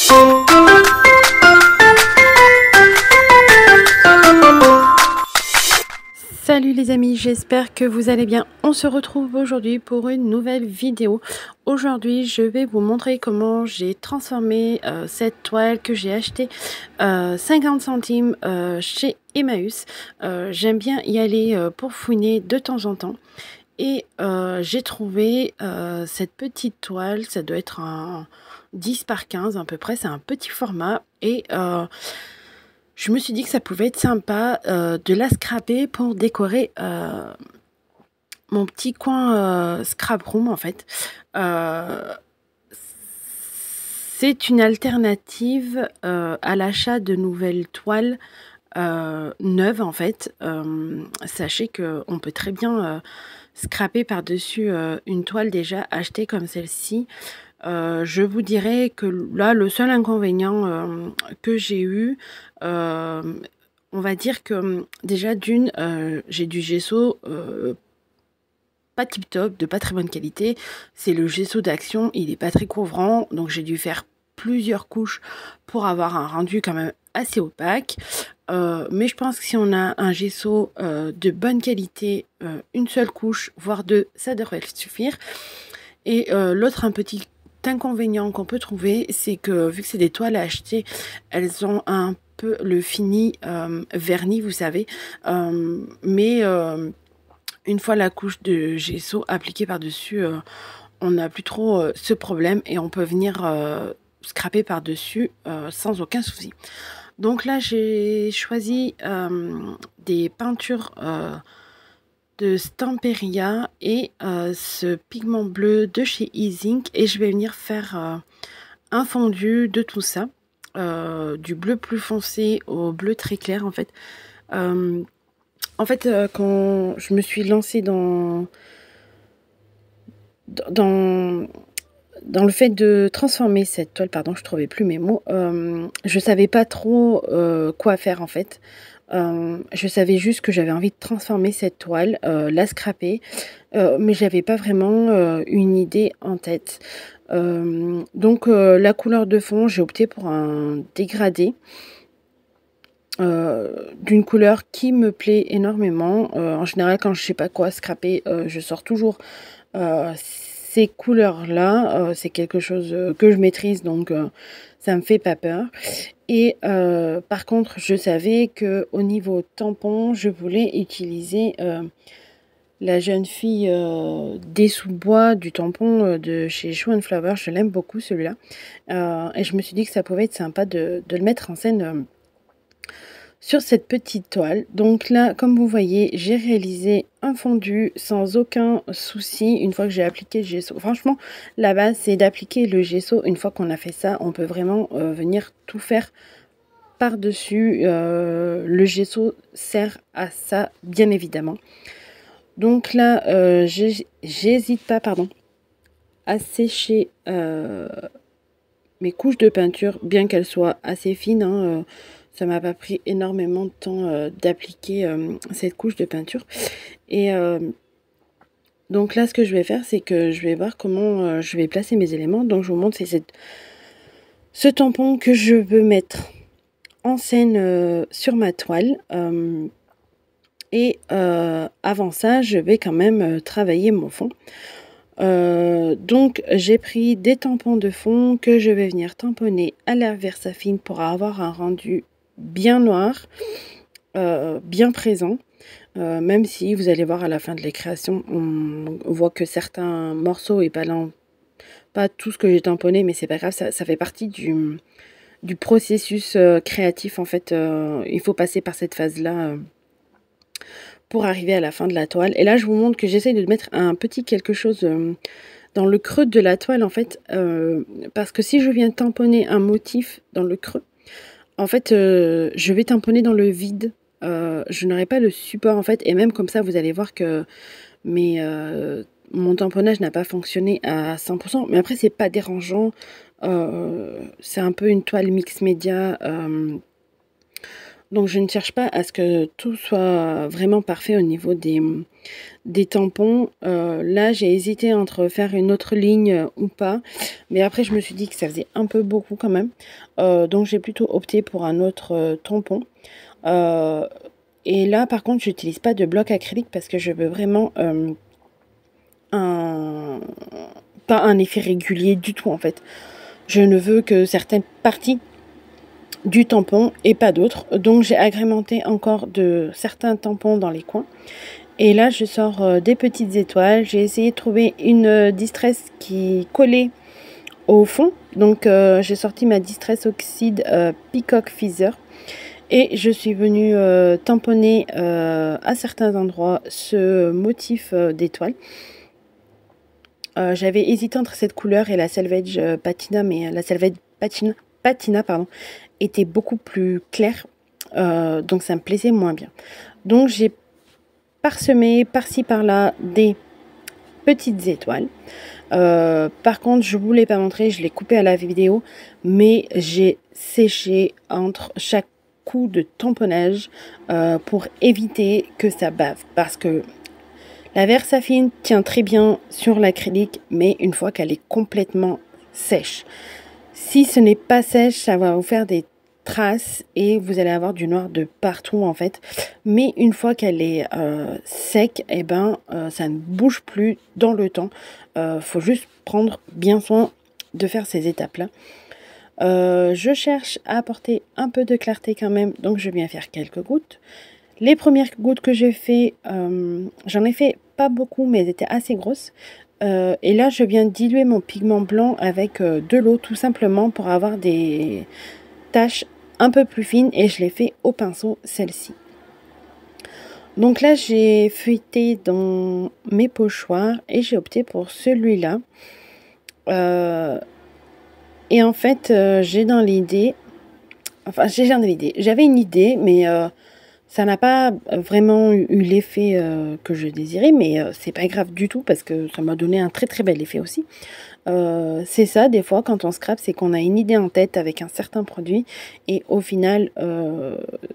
Salut les amis, j'espère que vous allez bien. On se retrouve aujourd'hui pour une nouvelle vidéo. Aujourd'hui, je vais vous montrer comment j'ai transformé cette toile que j'ai achetée 50 centimes chez Emmaüs. J'aime bien y aller pour fouiner de temps en temps. Et j'ai trouvé cette petite toile, ça doit être un 10 par 15 à peu près, c'est un petit format. Et je me suis dit que ça pouvait être sympa de la scraper pour décorer mon petit coin scrap room en fait. C'est une alternative à l'achat de nouvelles toiles neuves en fait. Sachez qu'on peut très bien scraper par-dessus une toile déjà achetée comme celle-ci. Je vous dirais que là, le seul inconvénient que j'ai eu, on va dire que déjà d'une, j'ai du gesso pas tip top, de pas très bonne qualité. C'est le gesso d'Action, il est pas très couvrant, donc j'ai dû faire plusieurs couches pour avoir un rendu quand même assez opaque. Mais je pense que si on a un gesso de bonne qualité, une seule couche, voire deux, ça devrait suffire. Et l'autre un petit inconvénient qu'on peut trouver, c'est que vu que c'est des toiles à acheter, elles ont un peu le fini verni, vous savez, mais une fois la couche de gesso appliquée par-dessus, on n'a plus trop ce problème et on peut venir scraper par-dessus sans aucun souci. Donc là, j'ai choisi des peintures de Stamperia et ce pigment bleu de chez Easing, et je vais venir faire un fondu de tout ça, du bleu plus foncé au bleu très clair en fait. Quand je me suis lancée dans le fait de transformer cette toile, pardon, je trouvais plus mes mots, je savais pas trop quoi faire en fait. Je savais juste que j'avais envie de transformer cette toile, la scraper, mais j'avais pas vraiment une idée en tête. Donc la couleur de fond, j'ai opté pour un dégradé d'une couleur qui me plaît énormément. En général, quand je sais pas quoi scraper, je sors toujours ces couleurs-là. C'est quelque chose que je maîtrise, donc ça me fait pas peur. Et par contre, je savais que au niveau tampon, je voulais utiliser la jeune fille des sous-bois du tampon de chez Show & Flower. Je l'aime beaucoup celui-là. Et je me suis dit que ça pouvait être sympa de le mettre en scène sur cette petite toile. Donc là, comme vous voyez, j'ai réalisé un fondu sans aucun souci une fois que j'ai appliqué le gesso. Franchement, la base, c'est d'appliquer le gesso. Une fois qu'on a fait ça, on peut vraiment venir tout faire par-dessus. Le gesso sert à ça, bien évidemment. Donc là, j'hésite pas, pardon, à sécher mes couches de peinture, bien qu'elles soient assez fines, hein, ça m'a pas pris énormément de temps d'appliquer cette couche de peinture. Et donc là, ce que je vais faire, c'est que je vais voir comment je vais placer mes éléments. Donc je vous montre, c'est ce tampon que je veux mettre en scène sur ma toile. Et avant ça, je vais quand même travailler mon fond. Donc j'ai pris des tampons de fond que je vais venir tamponner à la Versafine pour avoir un rendu bien noir, bien présent, même si vous allez voir à la fin de la création, on voit que certains morceaux et pas tout ce que j'ai tamponné, mais c'est pas grave, ça fait partie du processus créatif en fait. Il faut passer par cette phase là pour arriver à la fin de la toile. Et là je vous montre que j'essaie de mettre un petit quelque chose dans le creux de la toile en fait, parce que si je viens tamponner un motif dans le creux, en fait je vais tamponner dans le vide, je n'aurai pas le support en fait, et même comme ça vous allez voir que mon tamponnage n'a pas fonctionné à 100%, mais après c'est pas dérangeant, c'est un peu une toile mix média. Donc je ne cherche pas à ce que tout soit vraiment parfait au niveau des tampons. Là, j'ai hésité entre faire une autre ligne ou pas. Mais après, je me suis dit que ça faisait un peu beaucoup quand même. Donc j'ai plutôt opté pour un autre tampon. Euh, et là, par contre, j'utilise pas de bloc acrylique parce que je veux vraiment un... pas un effet régulier du tout en fait. Je ne veux que certaines parties du tampon et pas d'autres. Donc j'ai agrémenté encore de certains tampons dans les coins. Et là, je sors des petites étoiles. J'ai essayé de trouver une distress qui collait au fond. Donc j'ai sorti ma distress oxyde Peacock Feather. Et je suis venue tamponner à certains endroits ce motif d'étoile. J'avais hésité entre cette couleur et la Salvage Patina, mais la Salvage Patina pardon, était beaucoup plus claire. Donc ça me plaisait moins bien. Donc j'ai parsemé par-ci par-là des petites étoiles. Par contre, je ne vous l'ai pas montré, je l'ai coupé à la vidéo, mais j'ai séché entre chaque coup de tamponnage pour éviter que ça bave. Parce que la Versafine tient très bien sur l'acrylique, mais une fois qu'elle est complètement sèche. Si ce n'est pas sèche, ça va vous faire des traces et vous allez avoir du noir de partout en fait. Mais une fois qu'elle est sec, et ça ne bouge plus dans le temps. Faut juste prendre bien soin de faire ces étapes-là. Je cherche à apporter un peu de clarté quand même, donc je viens faire quelques gouttes. Les premières gouttes que j'ai fait, j'en ai fait pas beaucoup, mais elles étaient assez grosses. Et là, je viens diluer mon pigment blanc avec de l'eau, tout simplement pour avoir des taches un peu plus fines. Et je l'ai fait au pinceau, celle-ci. Donc là, j'ai feuilleté dans mes pochoirs et j'ai opté pour celui-là. Et en fait, j'ai dans l'idée... Enfin, j'avais une idée, mais ça n'a pas vraiment eu l'effet que je désirais, mais c'est pas grave du tout parce que ça m'a donné un très très bel effet aussi. C'est ça, des fois, quand on scrape, c'est qu'on a une idée en tête avec un certain produit et au final,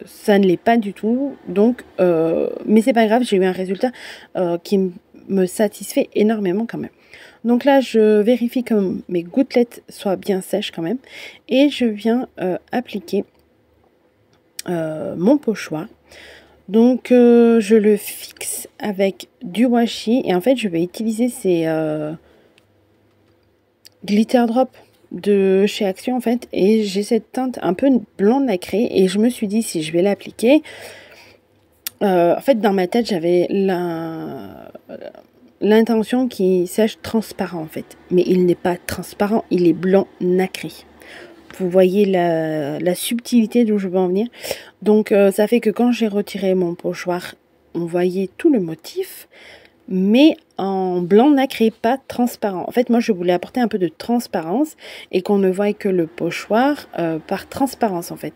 ça ne l'est pas du tout. Donc, mais c'est pas grave, j'ai eu un résultat qui me satisfait énormément quand même. Donc là, je vérifie que mes gouttelettes soient bien sèches quand même et je viens appliquer mon pochoir. Donc je le fixe avec du washi et en fait je vais utiliser ces glitter drop de chez Action en fait, et j'ai cette teinte un peu blanc nacré et je me suis dit si je vais l'appliquer, en fait dans ma tête j'avais l'intention qu'il sèche transparent en fait, mais il n'est pas transparent, il est blanc nacré. Vous voyez la subtilité d'où je veux en venir. Donc ça fait que quand j'ai retiré mon pochoir, on voyait tout le motif, mais en blanc nacré, pas transparent. En fait, moi, je voulais apporter un peu de transparence et qu'on ne voie que le pochoir par transparence, en fait.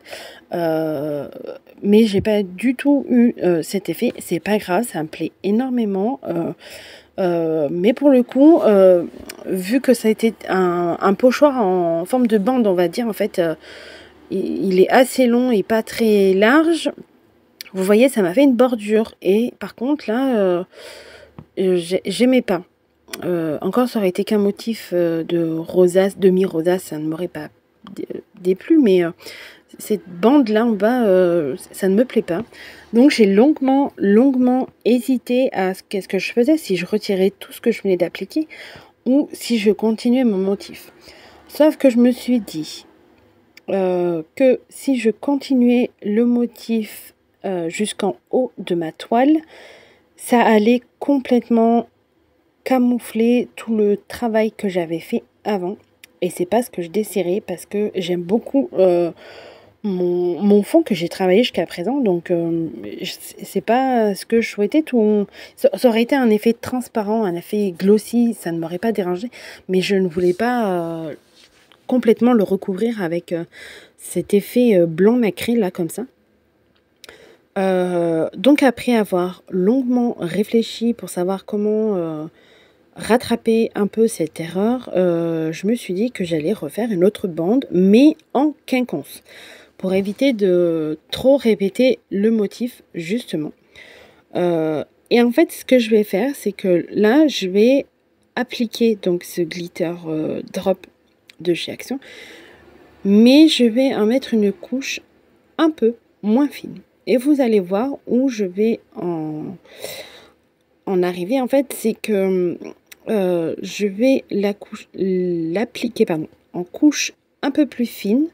Mais j'ai pas du tout eu cet effet. C'est pas grave, ça me plaît énormément. Mais pour le coup, vu que ça a été un pochoir en forme de bande, on va dire, en fait, il est assez long et pas très large. Vous voyez, ça m'a fait une bordure. Et par contre, là, j'aimais pas. Encore, ça aurait été qu'un motif de rosace, demi-rosace, ça ne m'aurait pas déplu, mais cette bande-là en bas, ça ne me plaît pas. Donc, j'ai longuement hésité à qu'est-ce que je faisais, si je retirais tout ce que je venais d'appliquer ou si je continuais mon motif. Sauf que je me suis dit que si je continuais le motif jusqu'en haut de ma toile, ça allait complètement camoufler tout le travail que j'avais fait avant. Et c'est pas ce que je désirais parce que j'aime beaucoup mon fond que j'ai travaillé jusqu'à présent. Donc c'est pas ce que je souhaitais. Ça aurait été un effet transparent, un effet glossy, ça ne m'aurait pas dérangé. Mais je ne voulais pas complètement le recouvrir avec cet effet blanc nacré là comme ça. Donc après avoir longuement réfléchi pour savoir comment rattraper un peu cette erreur, je me suis dit que j'allais refaire une autre bande, mais en quinconce, pour éviter de trop répéter le motif justement. Et en fait, ce que je vais faire, c'est que là, je vais appliquer donc ce glitter drop de chez Action, mais je vais en mettre une couche un peu moins fine. Et vous allez voir où je vais en arriver. En fait, c'est que je vais l'appliquer en couche un peu plus fine,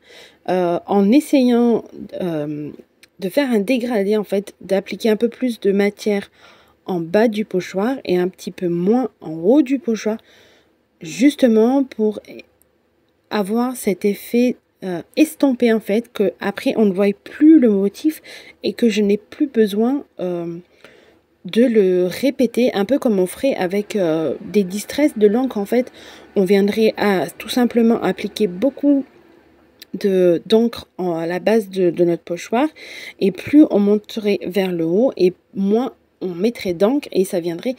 en essayant de faire un dégradé, en fait, d'appliquer un peu plus de matière en bas du pochoir et un petit peu moins en haut du pochoir, justement pour avoir cet effet estompé, en fait, que après on ne voit plus le motif et que je n'ai plus besoin de le répéter, un peu comme on ferait avec des distresses de l'encre. En fait, on viendrait à tout simplement appliquer beaucoup d'encre à la base de notre pochoir, et plus on monterait vers le haut et moins on mettrait d'encre et ça viendrait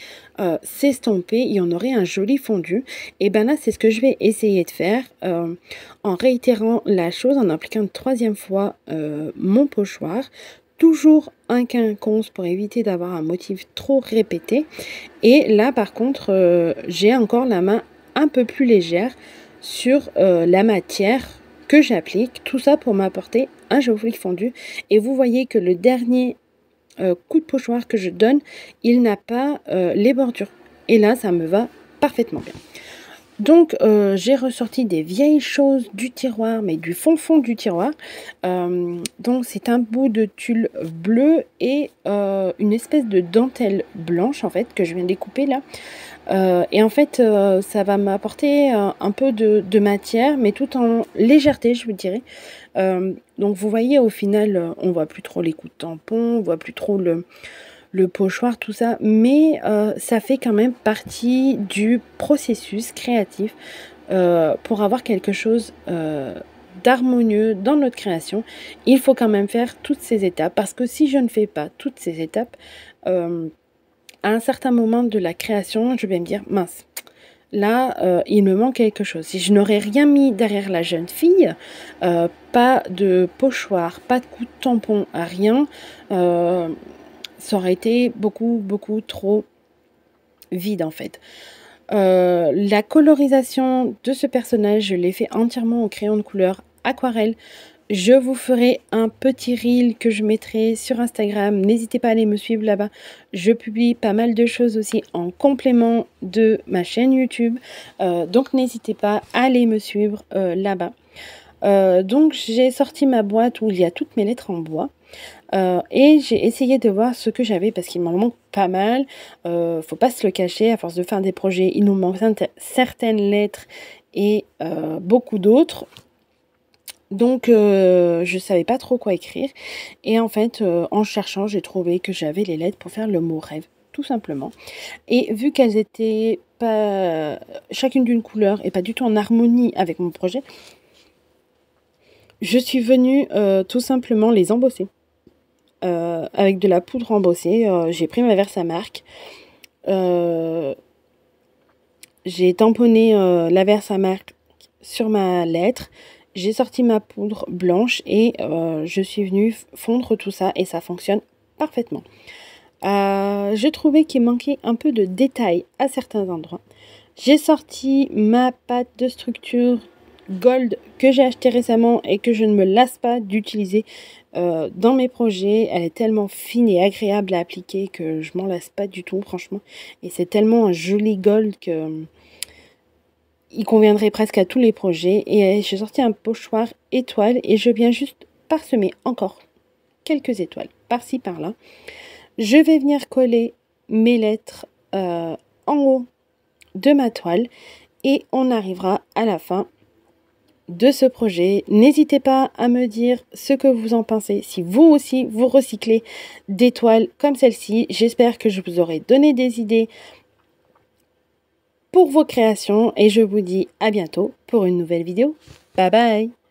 s'estomper et on aurait un joli fondu. Et ben là, c'est ce que je vais essayer de faire en réitérant la chose, en appliquant une troisième fois mon pochoir. Toujours un quinconce pour éviter d'avoir un motif trop répété. Et là, par contre, j'ai encore la main un peu plus légère sur la matière que j'applique. Tout ça pour m'apporter un joli fondu. Et vous voyez que le dernier coup de pochoir que je donne, il n'a pas les bordures. Et là, ça me va parfaitement bien. Donc, j'ai ressorti des vieilles choses du tiroir, mais du fond du tiroir. Donc, c'est un bout de tulle bleu et une espèce de dentelle blanche, en fait, que je viens de découper là. Et en fait, ça va m'apporter un peu de matière, mais tout en légèreté, je vous dirais. Donc, vous voyez, au final, on voit plus trop les coups de tampon, on voit plus trop le pochoir, tout ça, mais ça fait quand même partie du processus créatif pour avoir quelque chose d'harmonieux dans notre création. Il faut quand même faire toutes ces étapes, parce que si je ne fais pas toutes ces étapes, à un certain moment de la création, je vais me dire, mince, là, il me manque quelque chose. Si je n'aurais rien mis derrière la jeune fille, pas de pochoir, pas de coup de tampon, rien, ça aurait été beaucoup trop vide en fait. La colorisation de ce personnage, je l'ai fait entièrement au crayon de couleur aquarelle. Je vous ferai un petit reel que je mettrai sur Instagram. N'hésitez pas à aller me suivre là-bas. Je publie pas mal de choses aussi en complément de ma chaîne YouTube. Donc n'hésitez pas à aller me suivre là-bas. Donc j'ai sorti ma boîte où il y a toutes mes lettres en bois. Et j'ai essayé de voir ce que j'avais parce qu'il m'en manque pas mal. Faut pas se le cacher, à force de faire des projets, il nous manque certaines lettres et beaucoup d'autres. Donc je savais pas trop quoi écrire. Et en fait, en cherchant, j'ai trouvé que j'avais les lettres pour faire le mot rêve, tout simplement. Et vu qu'elles étaient pas chacune d'une couleur et pas du tout en harmonie avec mon projet, je suis venue tout simplement les embosser. Avec de la poudre embossée, j'ai pris ma Versamark, j'ai tamponné la Versamark sur ma lettre, j'ai sorti ma poudre blanche et je suis venue fondre tout ça et ça fonctionne parfaitement. Je trouvais qu'il manquait un peu de détails à certains endroits. J'ai sorti ma pâte de structure Gold que j'ai acheté récemment et que je ne me lasse pas d'utiliser dans mes projets. Elle est tellement fine et agréable à appliquer que je m'en lasse pas du tout, franchement. Et c'est tellement un joli gold que il conviendrait presque à tous les projets. Et j'ai sorti un pochoir étoile et je viens juste parsemer encore quelques étoiles par-ci par-là. Je vais venir coller mes lettres en haut de ma toile et on arrivera à la fin de ce projet. N'hésitez pas à me dire ce que vous en pensez, si vous aussi vous recyclez des toiles comme celle-ci. J'espère que je vous aurai donné des idées pour vos créations et je vous dis à bientôt pour une nouvelle vidéo. Bye bye!